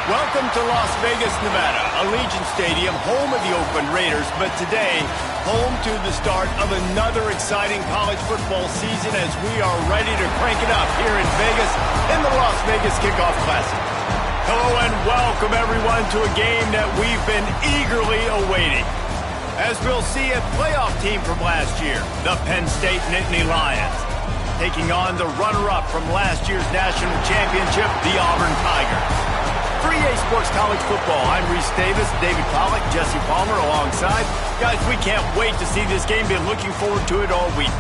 Welcome to Las Vegas, Nevada, Allegiant Stadium, home of the Oakland Raiders, but today, home to the start of another exciting college football season as we are ready to crank it up here in Vegas in the Las Vegas Kickoff Classic. Hello and welcome everyone to a game that we've been eagerly awaiting. As we'll see a playoff team from last year, the Penn State Nittany Lions, taking on the runner-up from last year's national championship, the Auburn Tigers. For EA Sports College Football, I'm Reese Davis, David Pollack, Jesse Palmer alongside. Guys, we can't wait to see this game. Been looking forward to it all week.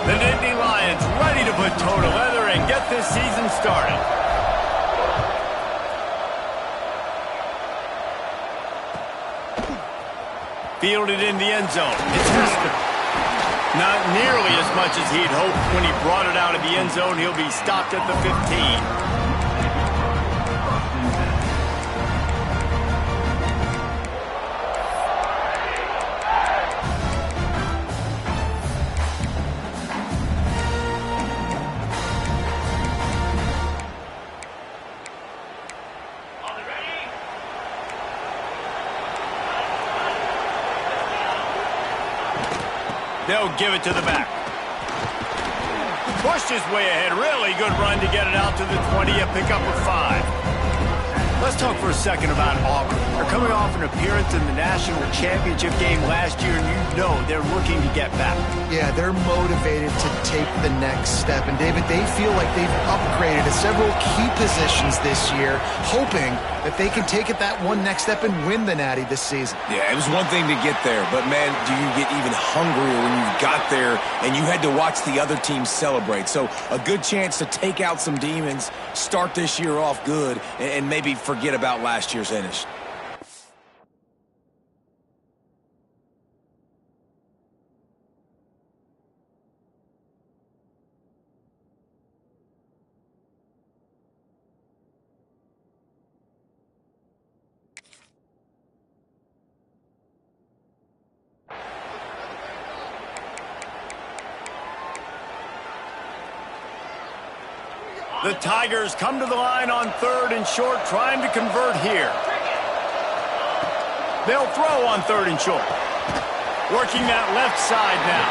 The Nittany Lions ready to put toe to leather and get this season started. Fielded in the end zone. It's Hester. Not nearly as much as he'd hoped when he brought it out of the end zone. He'll be stopped at the 15. They'll give it to the back. Pushed his way ahead. Really good run to get it out to the 20, a pickup of 5. Let's talk for a second about Auburn. They're coming off an appearance in the national championship game last year, and you know they're looking to get back. Yeah, they're motivated to take the next step. And, David, they feel like they've upgraded to several key positions this year, hoping that they can take it that one next step and win the Natty this season. Yeah, it was one thing to get there, but, man, do you get even hungrier when you got there and you had to watch the other team celebrate. So a good chance to take out some demons, start this year off good, and maybe forget about last year's finish. The Tigers come to the line on 3rd and short, trying to convert here. They'll throw on 3rd and short. Working that left side now.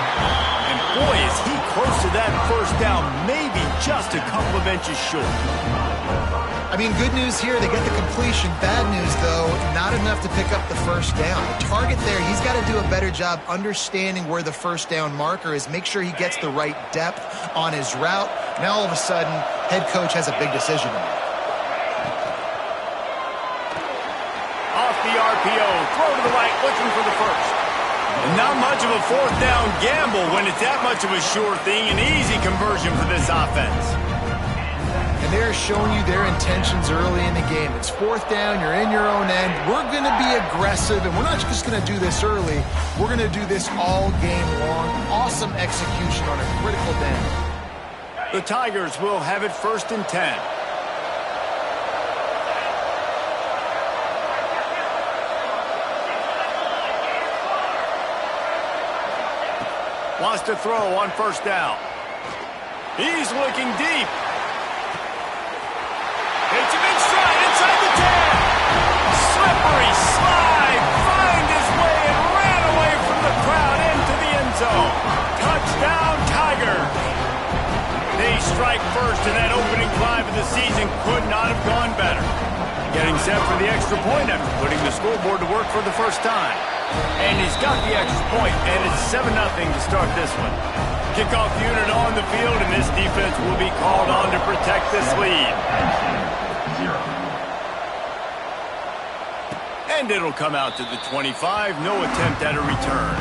And boy, is he close to that first down, maybe just a couple of inches short. I mean, good news here, they get the completion. Bad news, though, not enough to pick up the first down. The target there, he's got to do a better job understanding where the first down marker is, make sure he gets the right depth on his route. Now, all of a sudden, head coach has a big decision to make. Off the RPO, throw to the right, looking for the first. And not much of a 4th down gamble when it's that much of a sure thing, an easy conversion for this offense. And they're showing you their intentions early in the game. It's 4th down, you're in your own end. We're going to be aggressive, and we're not just going to do this early. We're going to do this all game long. Awesome execution on a critical down. The Tigers will have it 1st and 10. Wants to throw on 1st down. He's looking deep. Takes a big stride inside the 10. Slippery slide. Find his way first, and that opening drive of the season could not have gone better. Getting set for the extra point after putting the scoreboard to work for the first time. And he's got the extra point, and it's 7-0 to start this one. Kickoff unit on the field, and this defense will be called on to protect this lead. And it'll come out to the 25. No attempt at a return.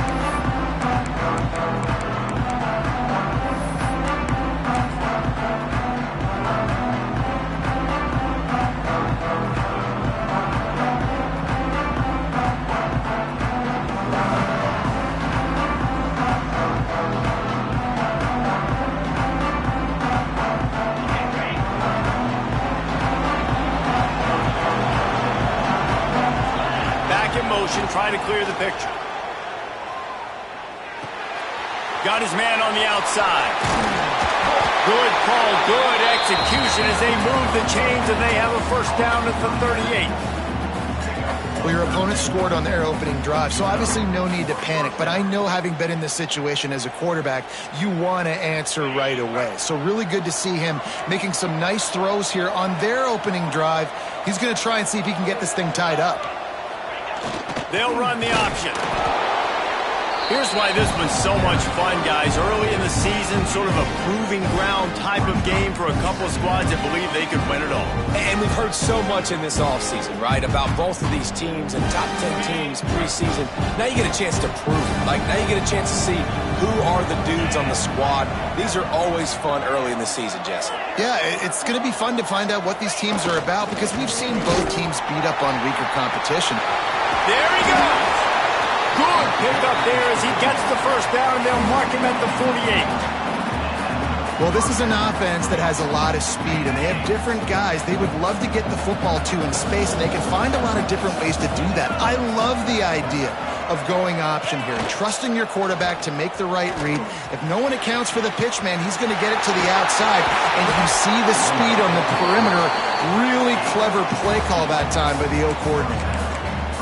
Trying to clear the picture. Got his man on the outside. Good call, good execution as they move the chains, and they have a first down at the 38. Well, your opponent scored on their opening drive, so obviously no need to panic. But I know, having been in this situation as a quarterback, you want to answer right away. So really good to see him making some nice throws here on their opening drive. He's going to try and see if he can get this thing tied up. They'll run the option. Here's why this was so much fun, guys. Early in the season, sort of a proving ground type of game for a couple of squads that believe they could win it all. And we've heard so much in this offseason, right, about both of these teams and top 10 teams preseason. Now you get a chance to prove it. Like, now you get a chance to see who are the dudes on the squad. These are always fun early in the season, Jesse. Yeah, it's going to be fun to find out what these teams are about, because we've seen both teams beat up on weaker competition. There he goes. Good pick up there as he gets the first down. They'll mark him at the 48. Well, this is an offense that has a lot of speed, and they have different guys they would love to get the football to in space, and they can find a lot of different ways to do that. I love the idea of going option here, trusting your quarterback to make the right read. If no one accounts for the pitch, man, he's going to get it to the outside, and you see the speed on the perimeter. Really clever play call that time by the O coordinator.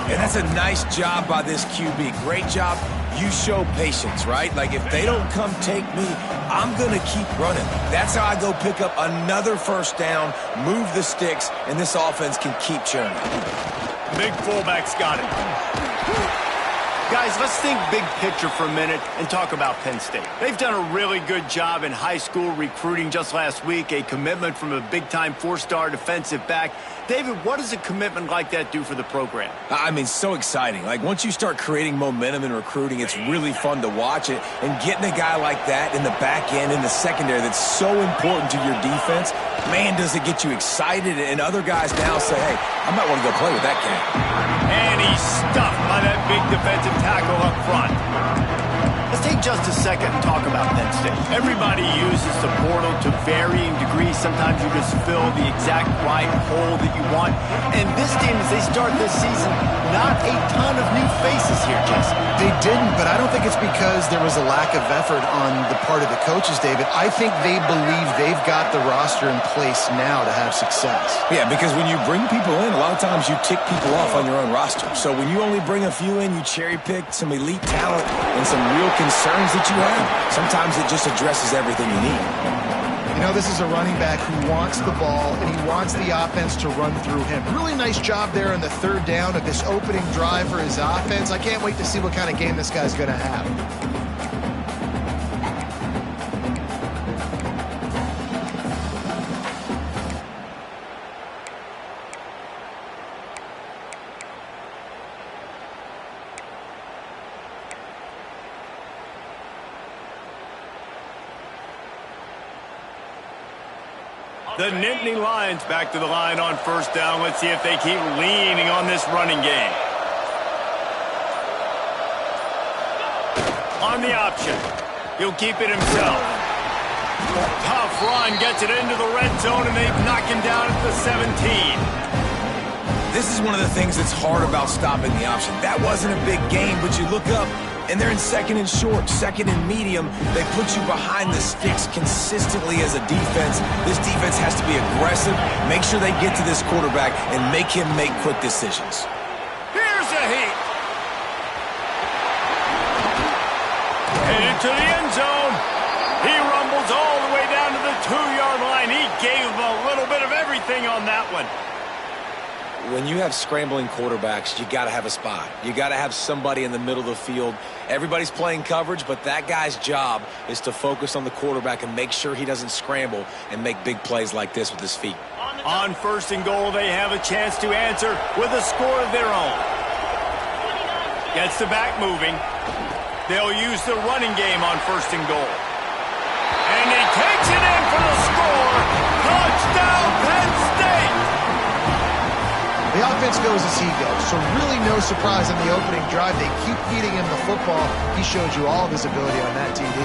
And that's a nice job by this QB. Great job. You show patience, right? Like, if they don't come take me, I'm going to keep running. That's how I go pick up another first down, move the sticks, and this offense can keep churning. Big fullback's got it. Guys, let's think big picture for a minute and talk about Penn State. They've done a really good job in high school recruiting just last week, a commitment from a big-time four-star defensive back. David, what does a commitment like that do for the program? I mean, so exciting. Like, once you start creating momentum in recruiting, it's really fun to watch it. And getting a guy like that in the back end, in the secondary, that's so important to your defense, man, does it get you excited. And other guys now say, hey, I might want to go play with that cat. And he's stuffed by that big defensive tackle up front. Let's take just a second and talk about Penn State. Everybody uses the portal to varying degrees. Sometimes you just fill the exact right hole that you want. And this team, as they start this season, not a ton of new faces here, Jesse. They didn't, but I don't think it's because there was a lack of effort on the part of the coaches, David. I think they believe they've got the roster in place now to have success. Yeah, because when you bring people in, a lot of times you tick people off on your own roster. So when you only bring a few in, you cherry-pick some elite talent and some real concerns that you have. Sometimes it just addresses everything you need. You know, this is a running back who wants the ball, and he wants the offense to run through him. Really nice job there on the third down of this opening drive for his offense. I can't wait to see what kind of game this guy's going to have. The Nittany Lions back to the line on first down. Let's see if they keep leaning on this running game. On the option. He'll keep it himself. Tough run, gets it into the red zone, and they've knocked him down at the 17. This is one of the things that's hard about stopping the option. That wasn't a big gain, but you look up, and they're in second and short, second and medium. They put you behind the sticks consistently as a defense. This defense has to be aggressive, make sure they get to this quarterback, and make him make quick decisions. Here's a heat. Headed to the end zone. He rumbles all the way down to the 2-yard line. He gave him a little bit of everything on that one. When you have scrambling quarterbacks, you got to have a spot. You got to have somebody in the middle of the field. Everybody's playing coverage, but that guy's job is to focus on the quarterback and make sure he doesn't scramble and make big plays like this with his feet. On 1st and goal, they have a chance to answer with a score of their own. Gets the back moving. They'll use the running game on 1st and goal. And he takes it in for the score. Touchdown, Penn State! The offense goes as he goes, so really no surprise in the opening drive. They keep feeding him the football. He showed you all of his ability on that TD.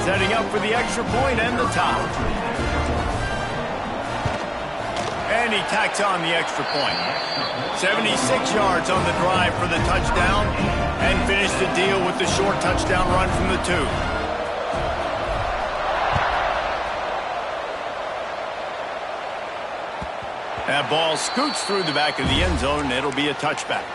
Setting up for the extra point and the top. And he tacks on the extra point. 76 yards on the drive for the touchdown, and finished the deal with the short touchdown run from the 2. That ball scoots through the back of the end zone, and it'll be a touchback.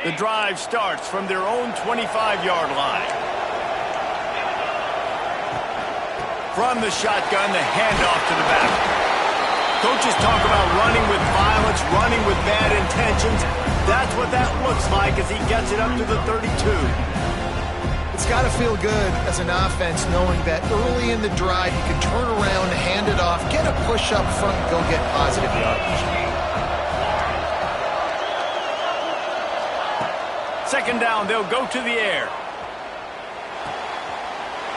The drive starts from their own 25-yard line. From the shotgun, the handoff to the back. Coaches talk about running with violence, running with bad intentions. That's what that looks like as he gets it up to the 32. It's got to feel good as an offense knowing that early in the drive you can turn around, hand it off, get a push up front, and go get positive yardage. 2nd down, they'll go to the air.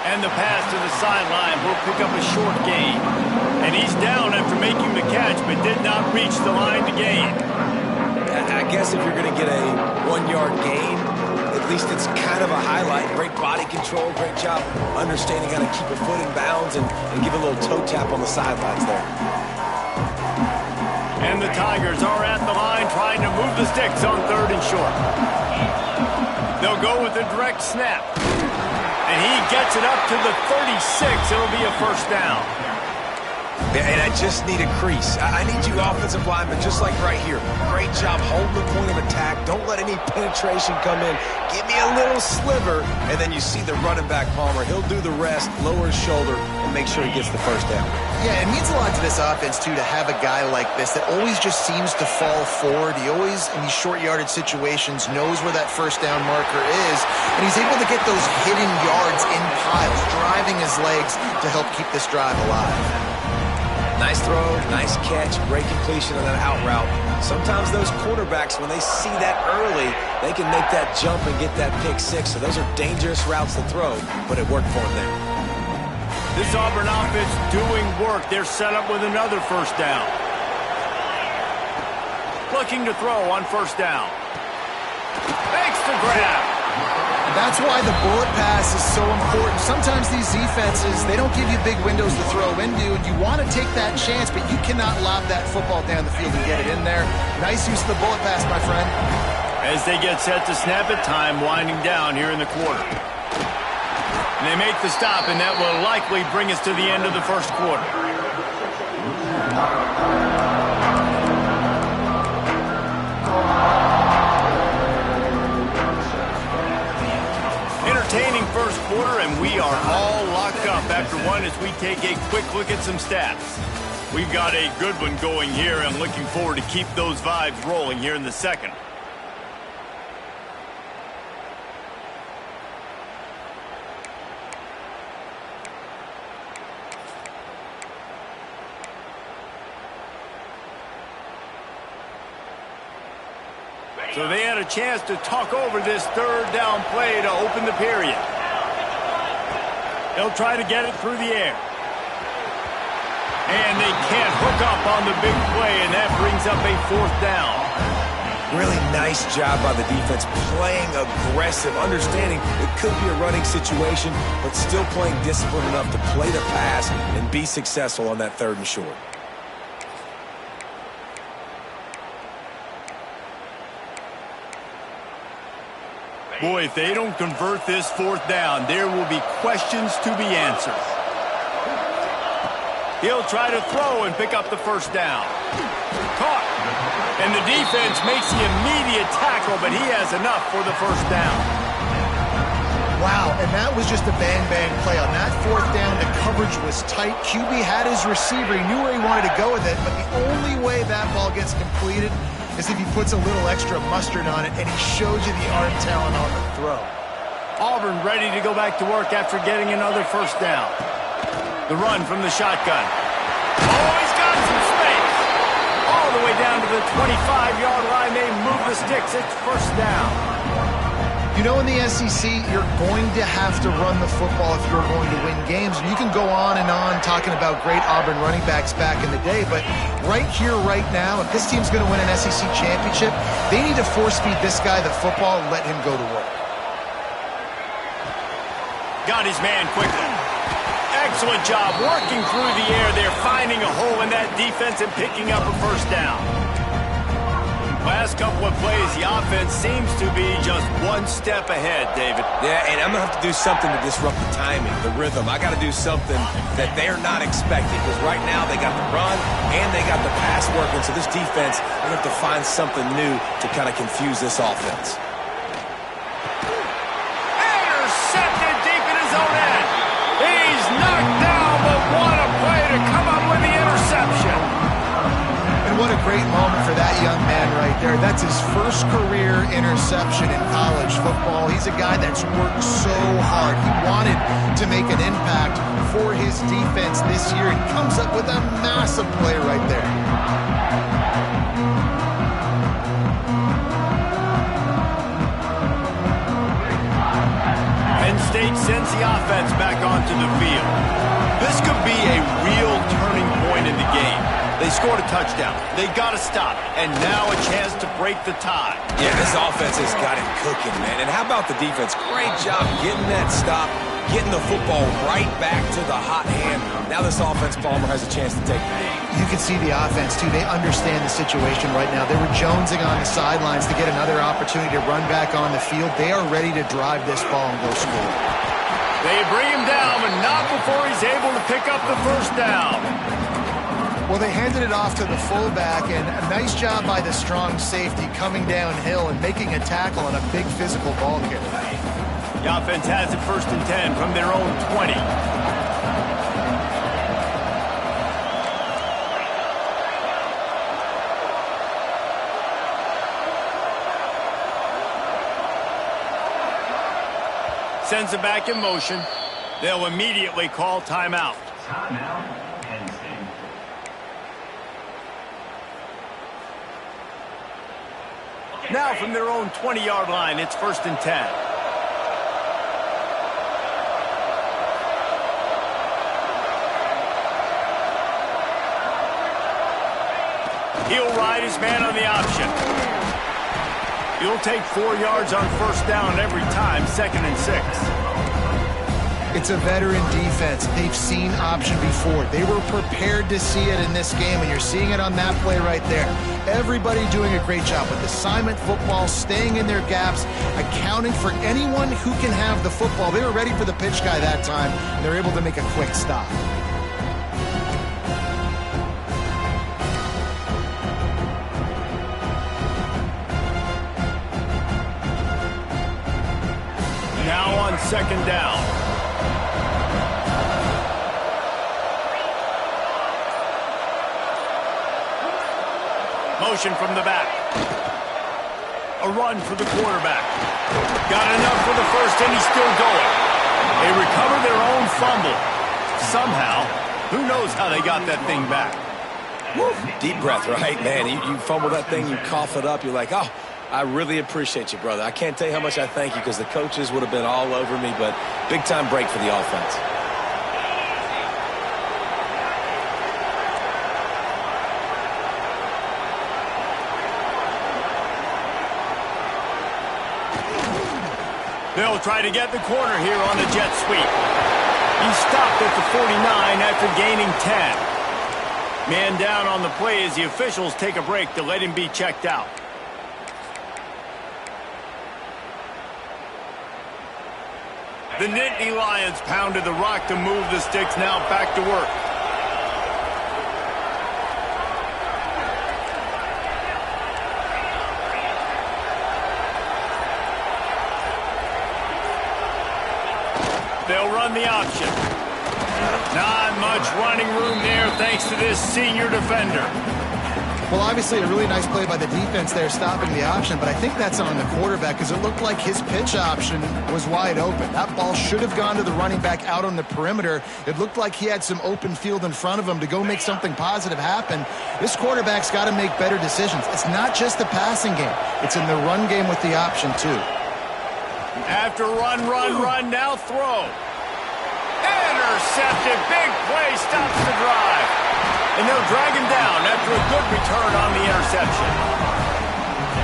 And the pass to the sideline will pick up a short gain. And he's down after making the catch, but did not reach the line to gain. I guess if you're going to get a 1-yard gain, at least it's kind of a highlight. Great body control, great job understanding how to keep a foot in bounds and give a little toe tap on the sidelines there. And the Tigers are at the line trying to move the sticks on 3rd and short. They'll go with a direct snap. And he gets it up to the 36. It'll be a 1st down. And I just need a crease. I need you offensive linemen, just like right here. Great job holding the point of attack. Don't let any penetration come in. Give me a little sliver, and then you see the running back, Palmer. He'll do the rest, lower his shoulder, and make sure he gets the 1st down. Yeah, it means a lot to this offense, too, to have a guy like this that always just seems to fall forward. He always, in these short yardage situations, knows where that 1st down marker is, and he's able to get those hidden yards in piles, driving his legs to help keep this drive alive. Nice throw, nice catch, great completion on that out route. Sometimes those quarterbacks, when they see that early, they can make that jump and get that pick 6. So those are dangerous routes to throw, but it worked for them there. This Auburn offense doing work. They're set up with another 1st down. Looking to throw on 1st down. Makes the grab. That's why the bullet pass is so important. Sometimes these defenses, they don't give you big windows to throw into, and you want to take that chance, but you cannot lob that football down the field and get it in there. Nice use of the bullet pass, my friend. As they get set to snap it, time winding down here in the quarter. And they make the stop, and that will likely bring us to the end of the 1st quarter. Entertaining 1st quarter, and we are all locked up after one as we take a quick look at some stats. We've got a good one going here, and looking forward to keep those vibes rolling here in the 2nd. So they had a chance to talk over this 3rd down play to open the period. They'll try to get it through the air. And they can't hook up on the big play, and that brings up a 4th down. Really nice job by the defense, playing aggressive, understanding it could be a running situation, but still playing disciplined enough to play the pass and be successful on that 3rd and short. Boy, if they don't convert this fourth down, there will be questions to be answered. He'll try to throw and pick up the first down. Caught. And the defense makes the immediate tackle, but he has enough for the first down. Wow, and that was just a bang-bang play. On that fourth down, the coverage was tight. QB had his receiver. He knew where he wanted to go with it, but the only way that ball gets completed is if he puts a little extra mustard on it, and he shows you the arm talent on the throw. Auburn ready to go back to work after getting another first down. The run from the shotgun. Oh, he's got some space. All the way down to the 25-yard line. They move the sticks. It's first down. You know, in the SEC, you're going to have to run the football if you're going to win games. You can go on and on talking about great Auburn running backs back in the day, but right here, right now, if this team's going to win an SEC championship, they need to force-feed this guy the football and let him go to work. Got his man quickly. Excellent job working through the air there, finding a hole in that defense and picking up a first down. Last couple of plays, the offense seems to be just one step ahead, David. Yeah, and I'm going to have to do something to disrupt the timing, the rhythm. I got to do something that they're not expecting, because right now they got the run and they got the pass working, so this defense, they have to find something new to kind of confuse this offense. Intercepted deep in his own end. He's knocked down, but what a play to come up with the interception. And what a great moment for that young man right there. That's his first career interception in college football. He's a guy that's worked so hard. He wanted to make an impact for his defense this year and comes up with a massive play right there. Penn State sends the offense back onto the field. This could be a real turning point in the game. They scored a touchdown. They got to stop. And now a chance to break the tie. Yeah, this offense has got him cooking, man. And how about the defense? Great job getting that stop, getting the football right back to the hot hand. Now this offense, Palmer, has a chance to take the lead. You can see the offense, too. They understand the situation right now. They were jonesing on the sidelines to get another opportunity to run back on the field. They are ready to drive this ball and go score. They bring him down, but not before he's able to pick up the first down. Well, they handed it off to the fullback, and a nice job by the strong safety coming downhill and making a tackle on a big physical ball carrier. The offense has it 1st and 10 from their own 20. Sends it back in motion. They'll immediately call timeout. Timeout. Now from their own 20-yard line, it's 1st and 10. He'll ride his man on the option. He'll take 4 yards on first down every time, 2nd and 6. It's a veteran defense. They've seen option before. They were prepared to see it in this game, and you're seeing it on that play right there. Everybody doing a great job with assignment football, staying in their gaps, accounting for anyone who can have the football. They were ready for the pitch guy that time. They're able to make a quick stop. Now on 2nd down. Motion from the back. A run for the quarterback. Got enough for the first, and he's still going. They recover their own fumble. Somehow, who knows how they got that thing back. Woo. Deep breath, right, man? You fumble that thing, you cough it up, you're like, oh, I really appreciate you, brother. I can't tell you how much I thank you, because the coaches would have been all over me, but big-time break for the offense. They'll try to get the corner here on the jet sweep. He stopped at the 49 after gaining 10. Man down on the play as the officials take a break to let him be checked out. The Nittany Lions pounded the rock to move the sticks, now back to work. They'll run the option. Not much running room there thanks to this senior defender. Well, obviously a really nice play by the defense there stopping the option, but I think that's on the quarterback because it looked like his pitch option was wide open. That ball should have gone to the running back out on the perimeter. It looked like he had some open field in front of him to go make something positive happen. This quarterback's got to make better decisions. It's not just the passing game. It's in the run game with the option, too. After run, now throw. Intercepted, big play, stops the drive. And they'll drag him down after a good return on the interception.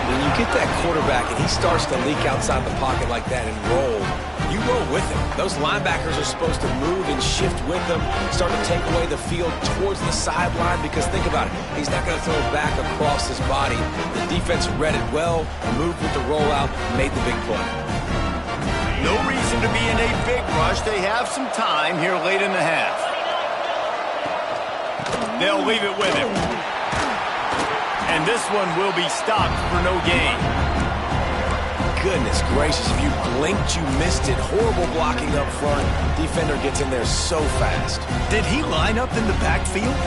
When you get that quarterback and he starts to leak outside the pocket like that and roll, you roll with him. Those linebackers are supposed to move and shift with them, start to take away the field towards the sideline because think about it, he's not going to throw it back across his body. The defense read it well, moved with the rollout, made the big play. No reason to be in a big rush. They have some time here late in the half. They'll leave it with him. And this one will be stopped for no gain. Goodness gracious, if you blinked, you missed it. Horrible blocking up front. Defender gets in there so fast. Did he line up in the backfield?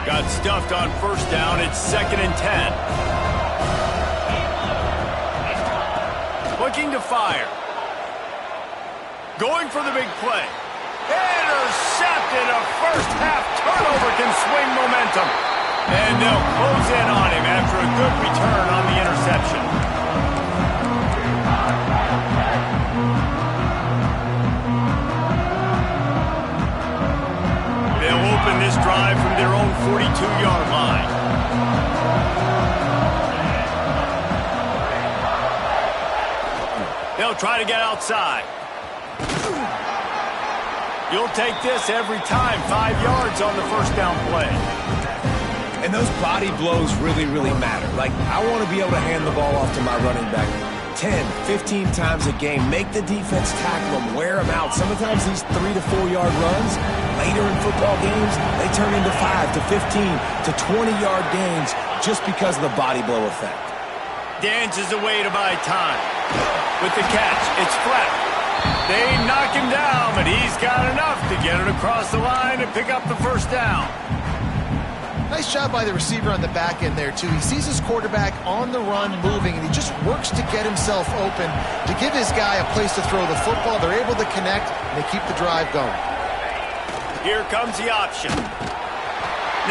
Got stuffed on first down. It's 2nd and 10. Looking to fire. Going for the big play. Intercepted. A first half turnover can swing momentum. And they'll close in on him after a good return on the interception. They'll open this drive from their own 42-yard line. They'll try to get outside. You'll take this every time. 5 yards on the first down play. And those body blows really, really matter. Like, I want to be able to hand the ball off to my running back 10, 15 times a game. Make the defense tackle them, wear them out. Sometimes these 3 to 4 yard runs, later in football games, they turn into 5 to 15 to 20-yard gains just because of the body blow effect. Dances away to buy time. With the catch, it's flat. They knock him down, but he's got enough to get it across the line and pick up the first down. Nice job by the receiver on the back end there, too. He sees his quarterback on the run moving, and he just works to get himself open to give his guy a place to throw the football. They're able to connect, and they keep the drive going. Here comes the option.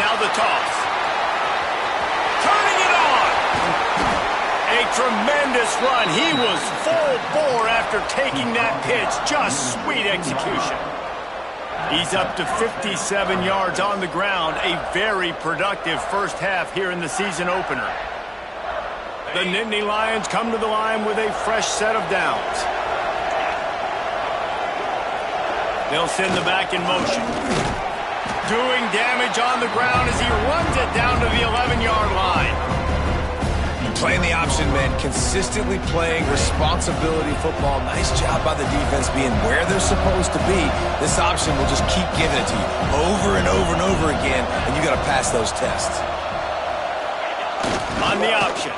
Now the toss. Turning it on. A tremendous run. He was full bore after taking that pitch. Just sweet execution. He's up to 57 yards on the ground. A very productive first half here in the season opener. The Nittany Lions come to the line with a fresh set of downs. They'll send the back in motion. Doing damage on the ground as he runs it down to the 11-yard line. Playing the option, man. Consistently playing responsibility football. Nice job by the defense being where they're supposed to be. This option will just keep giving it to you over and over and over again, and you got to pass those tests. On the option.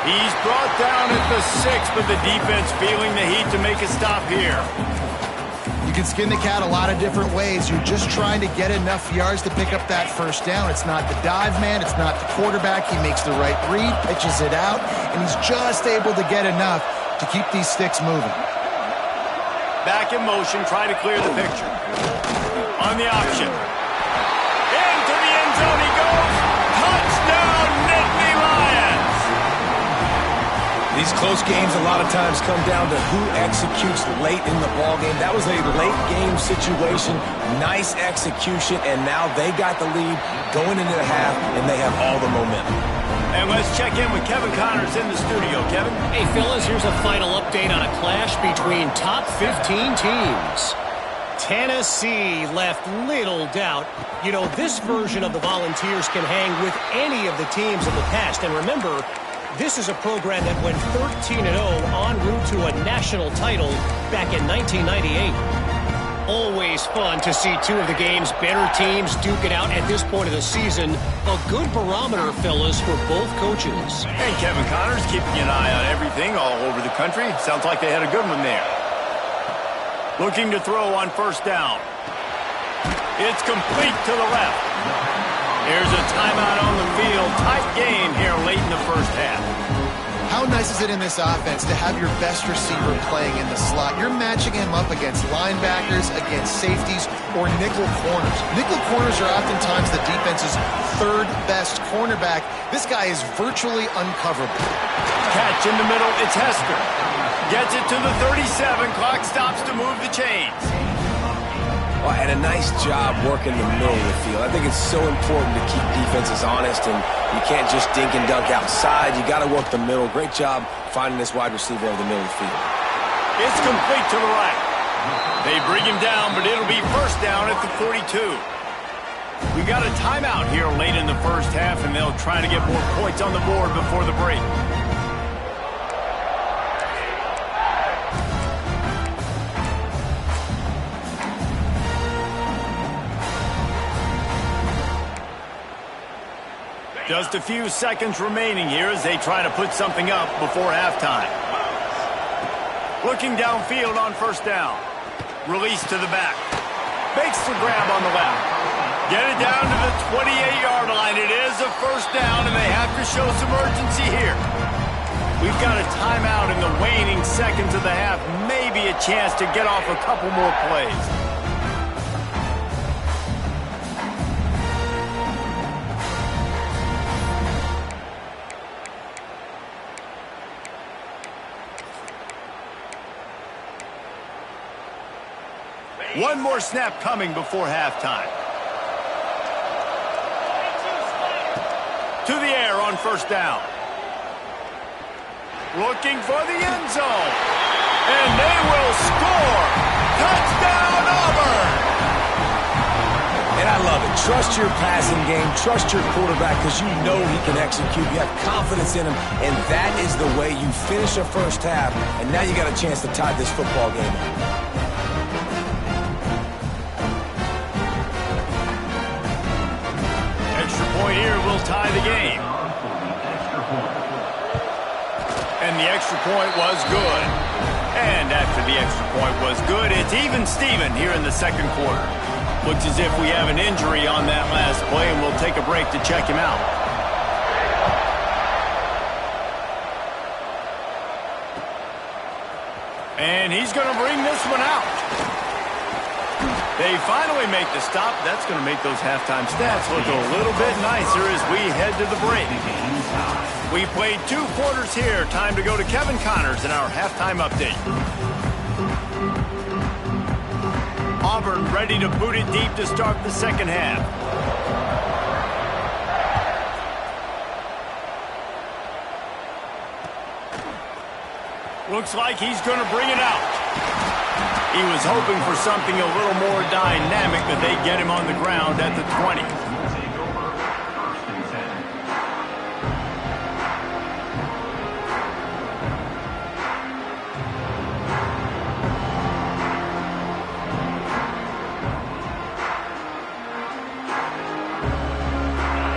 He's brought down at the 6, but the defense feeling the heat to make a stop here. You can skin the cat a lot of different ways. You're just trying to get enough yards to pick up that first down. It's not the dive man. It's not the quarterback. He makes the right read, pitches it out, and he's just able to get enough to keep these sticks moving. Back in motion, try to clear the picture. On the option. Into the end zone he goes. Touchdown, Nittany Lions! These close games a lot of times come down to who executes late in the ballgame. That was a late game situation. Nice execution, and now they got the lead going into the half, and they have all the momentum. And let's check in with Kevin Connors in the studio. Kevin? Hey, fellas, here's a final update on a clash between top 15 teams. Tennessee left little doubt. You know, this version of the Volunteers can hang with any of the teams of the past. And remember, this is a program that went 13-0 en route to a national title back in 1998. Always fun to see two of the game's better teams duke it out at this point of the season. A good barometer, fellas, for both coaches. And Kevin Connors keeping an eye on everything all over the country. Sounds like they had a good one there. Looking to throw on first down. It's complete to the left. Here's a timeout on the field. Tight game here late in the first half. How nice is it in this offense to have your best receiver playing in the slot? You're matching him up against linebackers, against safeties, or nickel corners. Nickel corners are oftentimes the defense's third best cornerback. This guy is virtually uncoverable. Catch in the middle, it's Hester. Gets it to the 37. Clock stops to move the chains. Well, and a nice job working the middle of the field. I think it's so important to keep defenses honest, and you can't just dink and dunk outside. You got to work the middle. Great job finding this wide receiver over the middle of the field. It's complete to the right. They bring him down, but it'll be first down at the 42. We got a timeout here late in the first half, and they'll try to get more points on the board before the break. Just a few seconds remaining here as they try to put something up before halftime. Looking downfield on first down. Release to the back. Makes the grab on the left. Get it down to the 28-yard line. It is a first down, and they have to show some urgency here. We've got a timeout in the waning seconds of the half. Maybe a chance to get off a couple more plays. One more snap coming before halftime. To the air on first down. Looking for the end zone. And they will score. Touchdown, Auburn! And I love it. Trust your passing game. Trust your quarterback because you know he can execute. You have confidence in him, and that is the way you finish a first half. And now you got a chance to tie this football game up. Point here will tie the game. And the extra point was good. And after the extra point was good, it's even Steven here in the second quarter. Looks as if we have an injury on that last play, and we'll take a break to check him out. And he's going to bring this one out. They finally make the stop. That's going to make those halftime stats look a little bit nicer as we head to the break. We played 2 quarters here. Time to go to Kevin Connors in our halftime update. Auburn ready to boot it deep to start the second half. Looks like he's going to bring it out. He was hoping for something a little more dynamic, but they get him on the ground at the 20.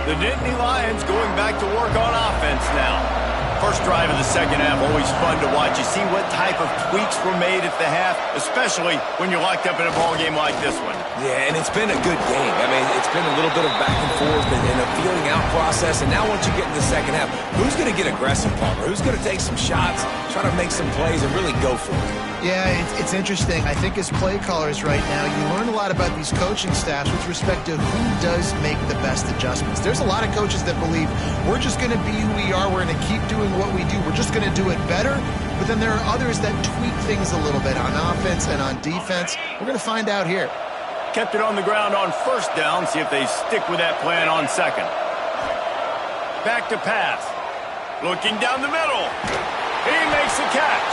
The Nittany Lions going back to work on offense now. First drive of the second half, always fun to watch. You see what type of tweaks were made at the half, especially when you're locked up in a ball game like this one. Yeah, and it's been a good game. I mean, it's been a little bit of back and forth and a feeling out process. And now once you get in the second half, who's going to get aggressive, Palmer? Who's going to take some shots, try to make some plays, and really go for it? Yeah, it's interesting. I think as play callers right now, you learn a lot about these coaching staffs with respect to who does make the best adjustments. There's a lot of coaches that believe we're just going to be who we are. We're going to keep doing what we do. We're just going to do it better. But then there are others that tweak things a little bit on offense and on defense. We're going to find out here. Kept it on the ground on first down. See if they stick with that plan on second. Back to pass. Looking down the middle. He makes the catch.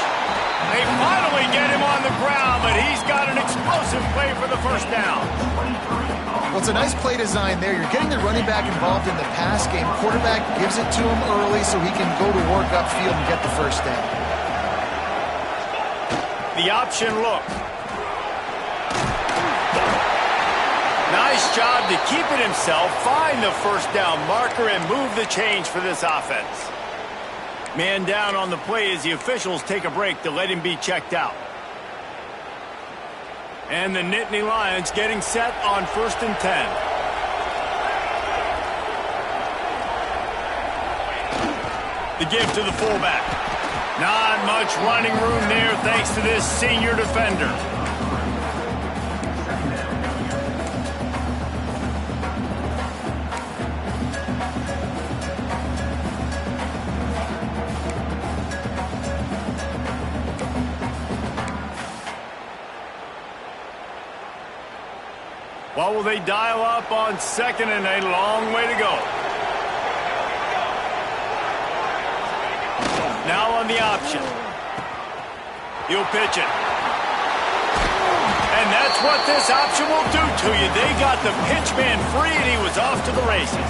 They finally get him on the ground, but he's got an explosive play for the first down. Well, it's a nice play design there. You're getting the running back involved in the pass game. Quarterback gives it to him early so he can go to work upfield and get the first down. The option look. Nice job to keep it himself, find the first down marker, and move the chains for this offense. Man down on the play as the officials take a break to let him be checked out. And the Nittany Lions getting set on 1st and 10. The give to the fullback. Not much running room there thanks to this senior defender. What will they dial up on 2nd and a long way to go? Now on the option. He'll pitch it. And that's what this option will do to you. They got the pitch man free, and he was off to the races.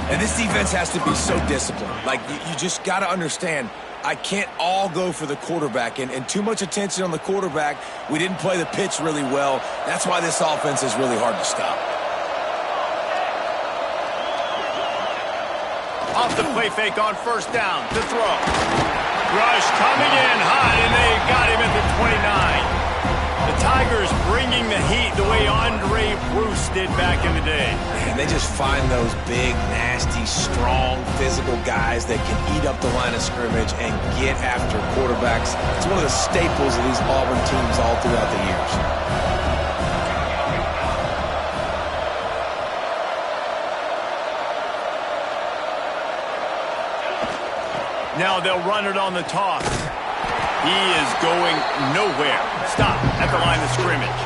And this defense has to be so disciplined. Like, you just got to understand, I can't all go for the quarterback, and too much attention on the quarterback. We didn't play the pitch really well. That's why this offense is really hard to stop. Off the play fake on 1st down to throw. Rush coming in high, and they got him at the 29. The Tigers bringing the heat the way Andre Bruce did back in the day. And they just find those big, nasty, strong, physical guys that can eat up the line of scrimmage and get after quarterbacks. It's one of the staples of these Auburn teams all throughout the years. Now they'll run it on the toss. He is going nowhere. Stop at the line of scrimmage.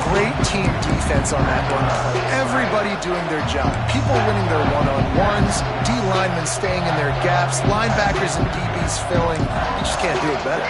Great team defense on that one play. Everybody doing their job. People winning their one-on-ones, D linemen staying in their gaps, linebackers and DBs filling. You just can't do it better.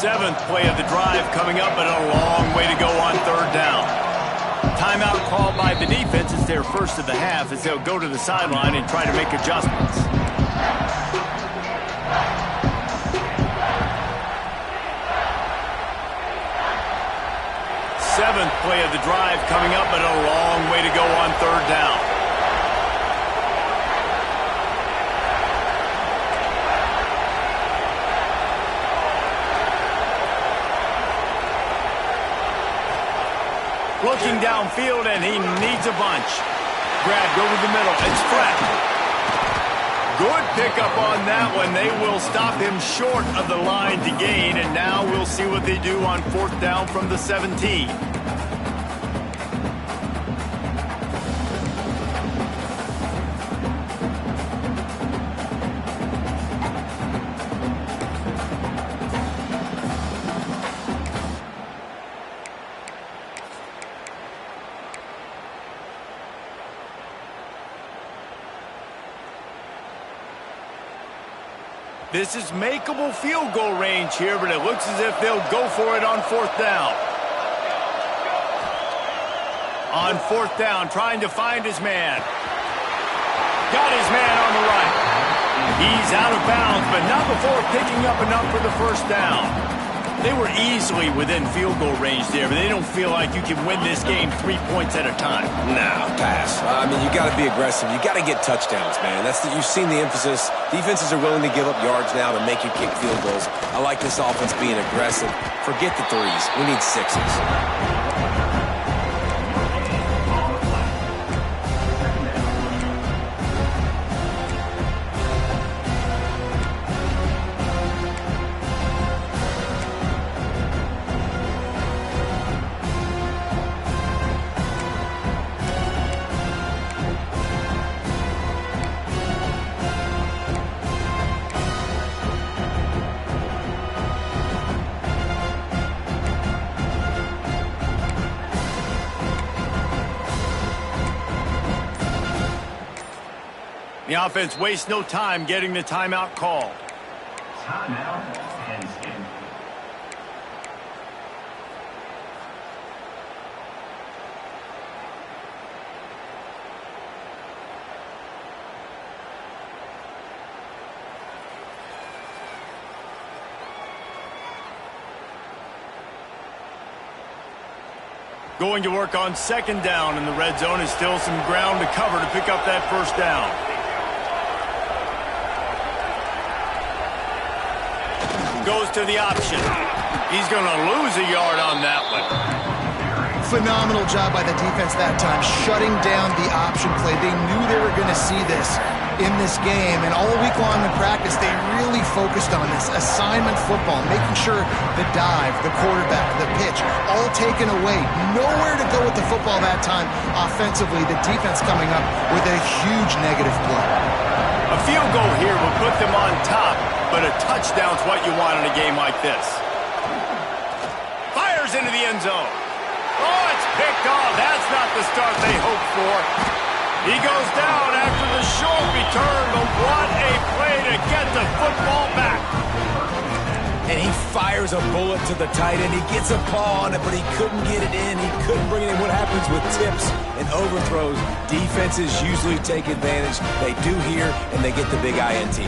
Seventh play of the drive coming up, but a long way to go on 3rd down. Timeout called by the defense. It's their first of the half as they'll go to the sideline and try to make adjustments. Seventh play of the drive coming up, but a long way to go on 3rd down. Looking downfield, and he needs a bunch. Grabbed over the middle. It's flat. Good pickup on that one. They will stop him short of the line to gain, and now we'll see what they do on 4th down from the 17. This is makeable field goal range here, but it looks as if they'll go for it on 4th down. On 4th down, trying to find his man. Got his man on the right. He's out of bounds, but not before picking up enough for the first down. They were easily within field goal range there, but they don't feel like you can win this game 3 points at a time. Nah, pass. I mean, you got to be aggressive. You got to get touchdowns, man. You've seen the emphasis. Defenses are willing to give up yards now to make you kick field goals. I like this offense being aggressive. Forget the threes. We need sixes. The offense wastes no time getting the timeout called. Timeout. Going to work on second down in the red zone. Is still some ground to cover to pick up that first down. Goes to the option. He's going to lose a yard on that one. Phenomenal job by the defense that time, shutting down the option play. They knew they were going to see this in this game, and all week long in practice, they really focused on this assignment football, making sure the dive, the quarterback, the pitch, all taken away. Nowhere to go with the football that time offensively. The defense coming up with a huge negative play. A field goal here will put them on top, but a touchdown's what you want in a game like this. Fires into the end zone. Oh, it's picked off. That's not the start they hoped for. He goes down after the short return, but what a play to get the football back. And he fires a bullet to the tight end. He gets a paw on it, but he couldn't get it in. He couldn't bring it in. What happens with tips and overthrows? Defenses usually take advantage. They do here, and they get the big INT.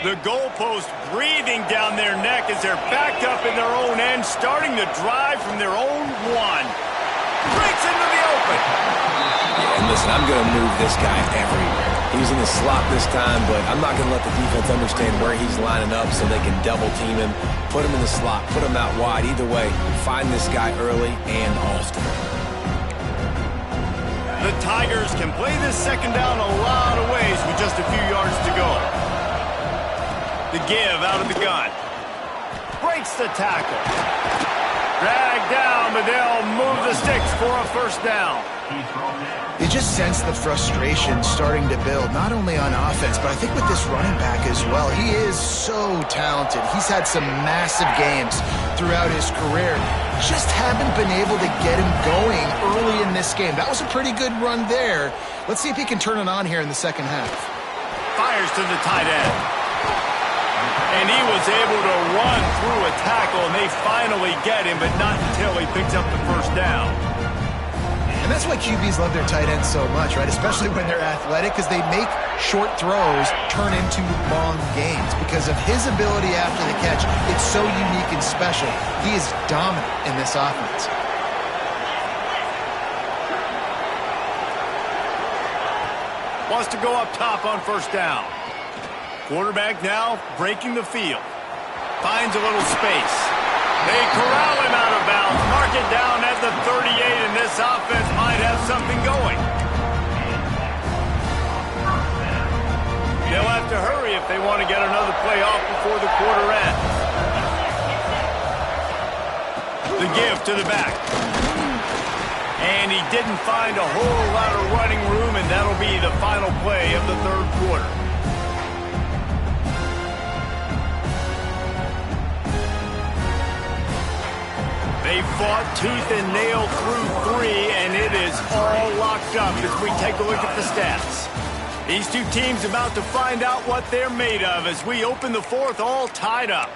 The goalpost breathing down their neck as they're backed up in their own end, starting the drive from their own one. Breaks into the open. Yeah, and listen, I'm going to move this guy everywhere. He was in the slot this time, but I'm not going to let the defense understand where he's lining up so they can double team him, put him in the slot, put him out wide. Either way, find this guy early and often. The Tigers can play this second down a lot of ways with just a few yards to go. The give out of the gun. Breaks the tackle. Dragged down, but they'll move the sticks for a first down. You just sense the frustration starting to build, not only on offense, but I think with this running back as well. He is so talented. He's had some massive games throughout his career. Just haven't been able to get him going early in this game. That was a pretty good run there. Let's see if he can turn it on here in the second half. Fires to the tight end. And he was able to run through a tackle, and they finally get him, but not until he picks up the first down. And that's why QBs love their tight ends so much, right? Especially when they're athletic, because they make short throws turn into long gains. Because of his ability after the catch, it's so unique and special. He is dominant in this offense. Wants to go up top on first down. Quarterback now breaking the field. Finds a little space. They corral him out of bounds. Mark it down at the 38, and this offense might have something going. They'll have to hurry if they want to get another play off before the quarter ends. The give to the back. And he didn't find a whole lot of running room, and that'll be the final play of the third quarter. They fought tooth and nail through three, and it is all locked up as we take a look at the stats. These two teams about to find out what they're made of as we open the fourth all tied up.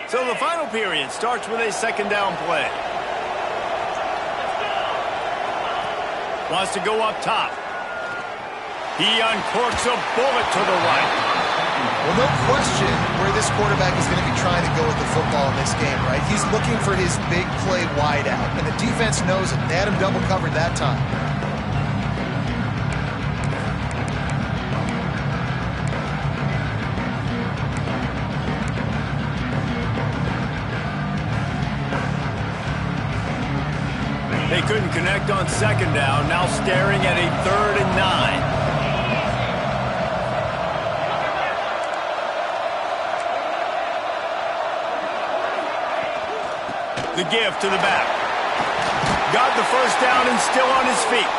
So the final period starts with a second down play. Wants to go up top. He uncorks a bullet to the right. Well, no question where this quarterback is going to be trying to go with the football in this game, right? He's looking for his big play wide out, and the defense knows it. They had him double covered that time. They couldn't connect on second down, now staring at a 3rd and 9. The give to the back. Got the first down and still on his feet.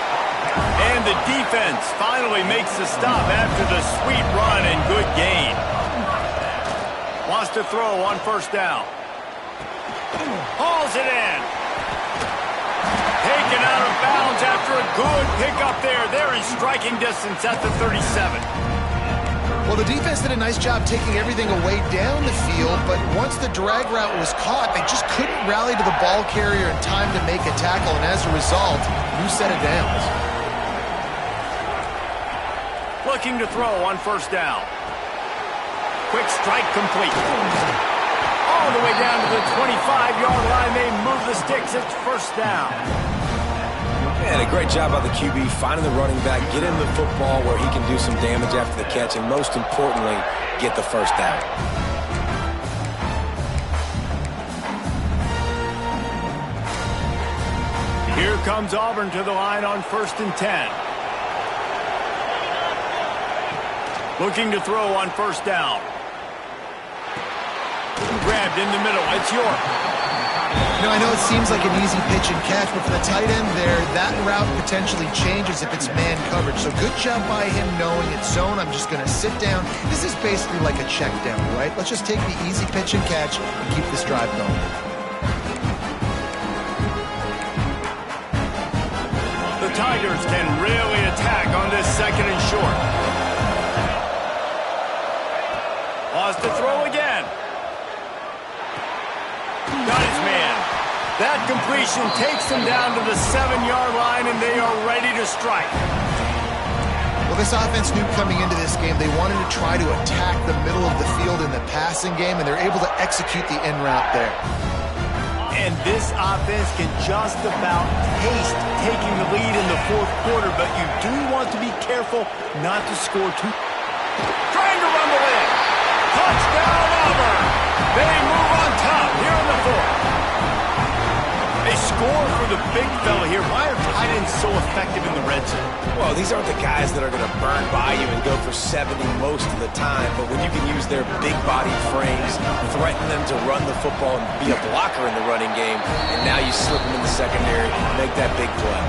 And the defense finally makes the stop after the sweet run and good gain. Wants to throw on first down. Hauls it in. Taken out of bounds after a good pickup there. They're in striking distance at the 37. Well, the defense did a nice job taking everything away down the field, but once the drag route was caught, they just couldn't rally to the ball carrier in time to make a tackle, and as a result, new set of downs. Looking to throw on first down. Quick strike complete. All the way down to the 25-yard line. They move the sticks. It's first down. And a great job by the QB finding the running back, get him the football where he can do some damage after the catch, and most importantly, get the first down. Here comes Auburn to the line on 1st and 10. Looking to throw on first down. Grabbed in the middle. It's York. You know, I know it seems like an easy pitch and catch, but for the tight end there, that route potentially changes if it's man coverage. So good job by him knowing it's zone. I'm just going to sit down. This is basically like a check down, right? Let's just take the easy pitch and catch and keep this drive going. The Tigers can really attack on this 2nd and short. Wants to throw again. Got his man. That completion takes them down to the 7-yard line, and they are ready to strike. Well, this offense knew coming into this game they wanted to try to attack the middle of the field in the passing game, and they're able to execute the in route there. And this offense can just about taste taking the lead in the 4th quarter, but you do want to be careful not to score too. Trying to rumble in. Touchdown, Auburn. They move on top here in the 4th. They score for the big fella here. Why are tight ends so effective in the red zone? Well, these aren't the guys that are going to burn by you and go for 70 most of the time, but when you can use their big-bodied frames, threaten them to run the football and be a blocker in the running game, and now you slip them in the secondary and make that big play.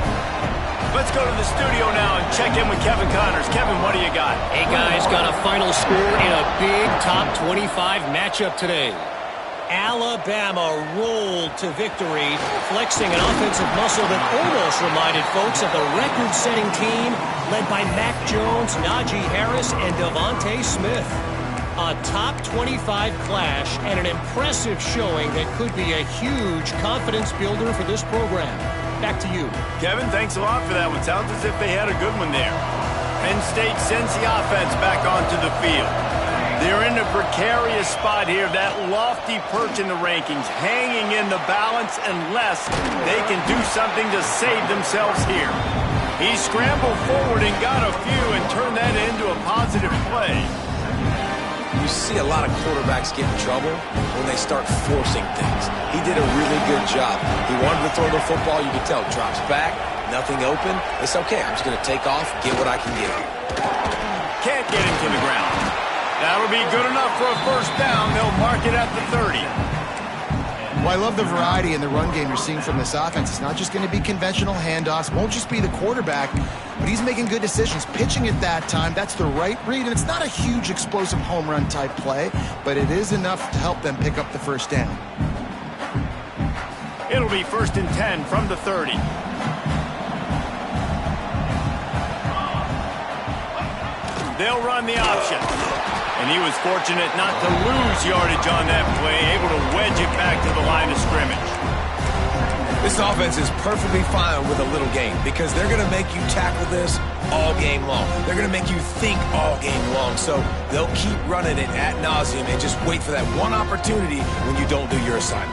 Let's go to the studio now and check in with Kevin Connors. Kevin, what do you got? Hey, guys, got a final score in a big top 25 matchup today. Alabama rolled to victory, flexing an offensive muscle that almost reminded folks of the record-setting team led by Mac Jones, Najee Harris, and Devontae Smith. A top 25 clash and an impressive showing that could be a huge confidence builder for this program. Back to you. Kevin, thanks a lot for that one. Sounds as if they had a good one there. Penn State sends the offense back onto the field. They're in a precarious spot here, that lofty perch in the rankings, hanging in the balance unless they can do something to save themselves here. He scrambled forward and got a few and turned that into a positive play. You see a lot of quarterbacks get in trouble when they start forcing things. He did a really good job. He wanted to throw the football. You could tell, drops back, nothing open. It's okay. I'm just going to take off, get what I can get. Can't get him to the ground. That'll be good enough for a first down. They'll mark it at the 30. Well, I love the variety in the run game you're seeing from this offense. It's not just going to be conventional handoffs. Won't just be the quarterback, but he's making good decisions. Pitching at that time, that's the right read. And it's not a huge explosive home run type play, but it is enough to help them pick up the first down. It'll be 1st and 10 from the 30. They'll run the option. And he was fortunate not to lose yardage on that play, able to wedge it back to the line of scrimmage. This offense is perfectly fine with a little game because they're going to make you tackle this all game long. They're going to make you think all game long. So they'll keep running it ad nauseum and just wait for that one opportunity when you don't do your assignment.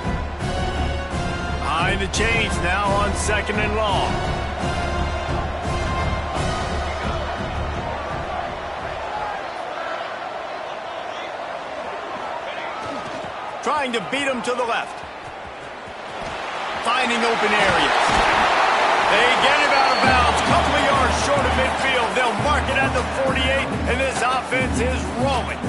Behind the chains now on 2nd and long. Trying to beat him to the left. Finding open areas. They get him out of bounds. Couple of yards short of midfield. They'll mark it at the 48, and this offense is rolling.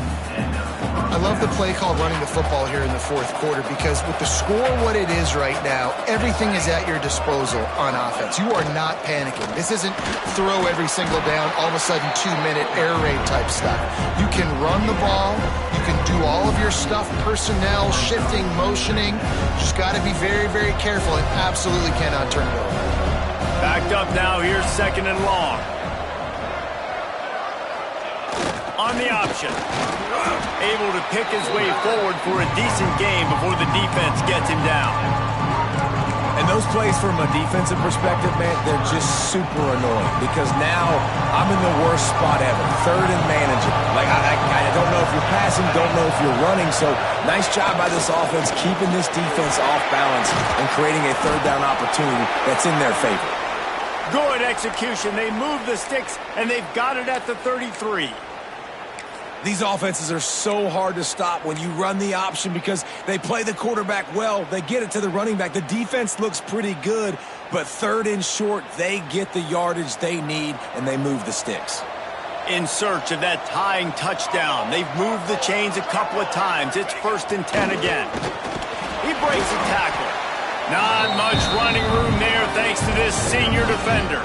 I love the play call running the football here in the fourth quarter because with the score what it is right now, everything is at your disposal on offense. You are not panicking. This isn't throw every single down, all of a sudden 2-minute air raid type stuff. You can run the ball. You can do all of your stuff, personnel, shifting, motioning. Just got to be very, very careful and absolutely cannot turn it over. Backed up now, here's 2nd and long. On the option. Able to pick his way forward for a decent game before the defense gets him down. And those plays from a defensive perspective, man, they're just super annoying because now I'm in the worst spot ever. 3rd and manageable. Like, I don't know if you're passing, don't know if you're running. So nice job by this offense keeping this defense off balance and creating a 3rd down opportunity that's in their favor. Good execution. They move the sticks, and they've got it at the 33. These offenses are so hard to stop when you run the option because they play the quarterback well. They get it to the running back. The defense looks pretty good, but 3rd and short, they get the yardage they need, and they move the sticks. In search of that tying touchdown. They've moved the chains a couple of times. It's 1st and 10 again. He breaks a tackle. Not much running room there thanks to this senior defender.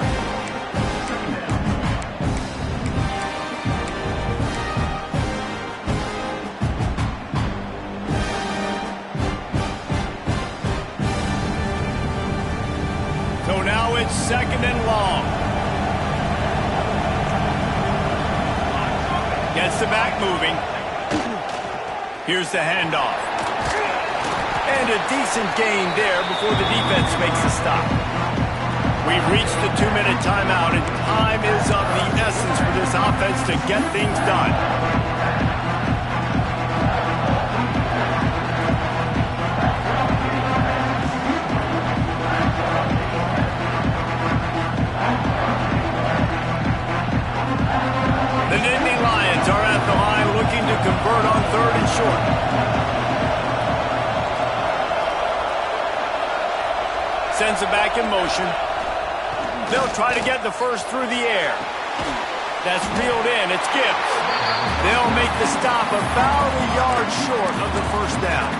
So now it's 2nd and long. Gets the back moving. Here's the handoff. And a decent gain there before the defense makes a stop. We've reached the 2-minute timeout, and time is of the essence for this offense to get things done. The Nittany Lions are at the line looking to convert on 3rd and short. Sends it back in motion. They'll try to get the first through the air. That's reeled in. It's Gibbs. They'll make the stop about a yard short of the 1st down.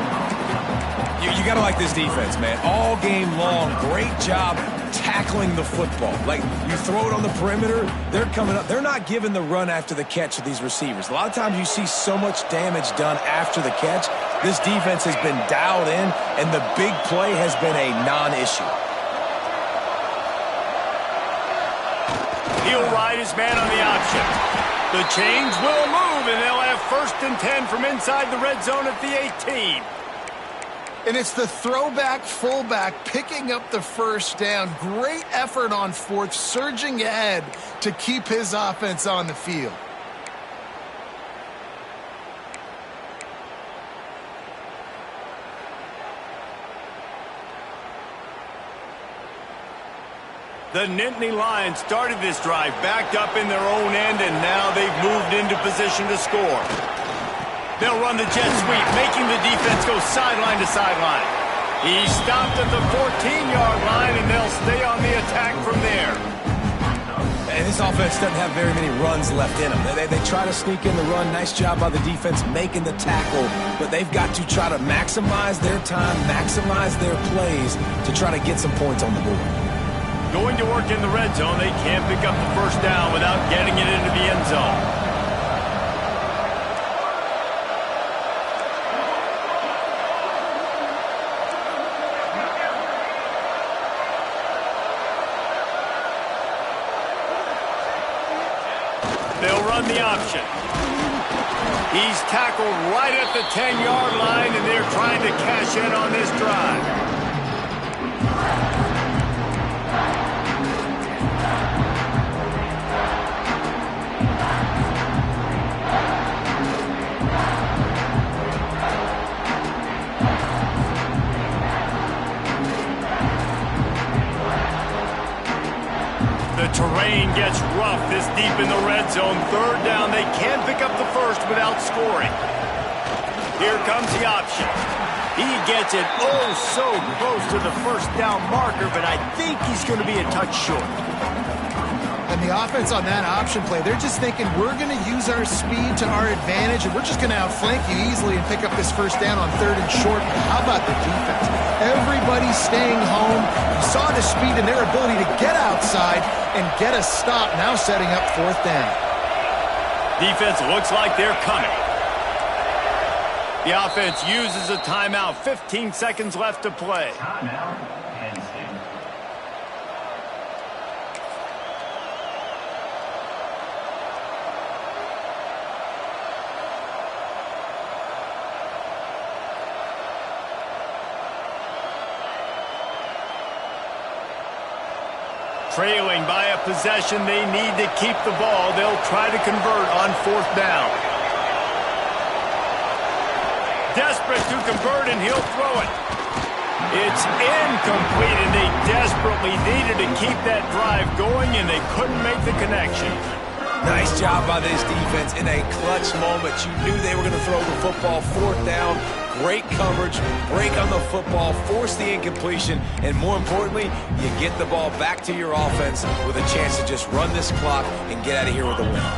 You got to like this defense, man. All game long, great job tackling the football. Like, you throw it on the perimeter, they're coming up. They're not giving the run after the catch to these receivers. A lot of times you see so much damage done after the catch. This defense has been dialed in, and the big play has been a non-issue. He'll ride his man on the option. The chains will move, and they'll have 1st and 10 from inside the red zone at the 18. And it's the throwback fullback picking up the 1st down. Great effort on 4th, surging ahead to keep his offense on the field. The Nittany Lions started this drive backed up in their own end, and now they've moved into position to score. They'll run the jet sweep, making the defense go sideline to sideline. He's stopped at the 14-yard line, and they'll stay on the attack from there. And this offense doesn't have very many runs left in them. They try to sneak in the run. Nice job by the defense making the tackle, but they've got to try to maximize their time, maximize their plays to try to get some points on the board. Going to work in the red zone, they can't pick up the 1st down without getting it into the end zone. They'll run the option. He's tackled right at the 10-yard line, and they're trying to cash in on this drive. The terrain gets rough this deep in the red zone. 3rd down. They can't pick up the 1st without scoring. Here comes the option. He gets it oh so close to the 1st down marker, but I think he's going to be a touch short. A And the offense on that option play, they're just thinking we're going to use our speed to our advantage, and we're just going to outflank you easily and pick up this first down on 3rd and short. How about the defense? Everybody's staying home. You saw the speed and their ability to get outside and get a stop, now setting up 4th down. Defense looks like they're coming. The offense uses a timeout. 15 seconds left to play. Timeout. Penn State. Trailing by a possession, they need to keep the ball. They'll try to convert on 4th down. Desperate to convert, and he'll throw it. It's incomplete, and they desperately needed to keep that drive going, and they couldn't make the connection. Nice job by this defense in a clutch moment. You knew they were going to throw the football. 4th down, great coverage, break on the football, force the incompletion, and more importantly, you get the ball back to your offense with a chance to just run this clock and get out of here with a win.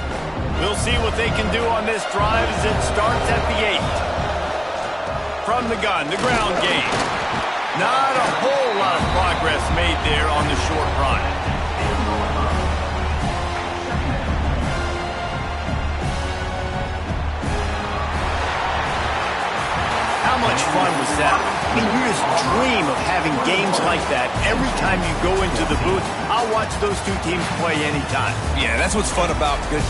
We'll see what they can do on this drive as it starts at the 8. From the gun, the ground game. Not a whole lot of progress made there on the short run. How much fun was that? I mean, you just dream of having games like that every time you go into the booth. I'll watch those two teams play anytime. Yeah, that's what's fun about good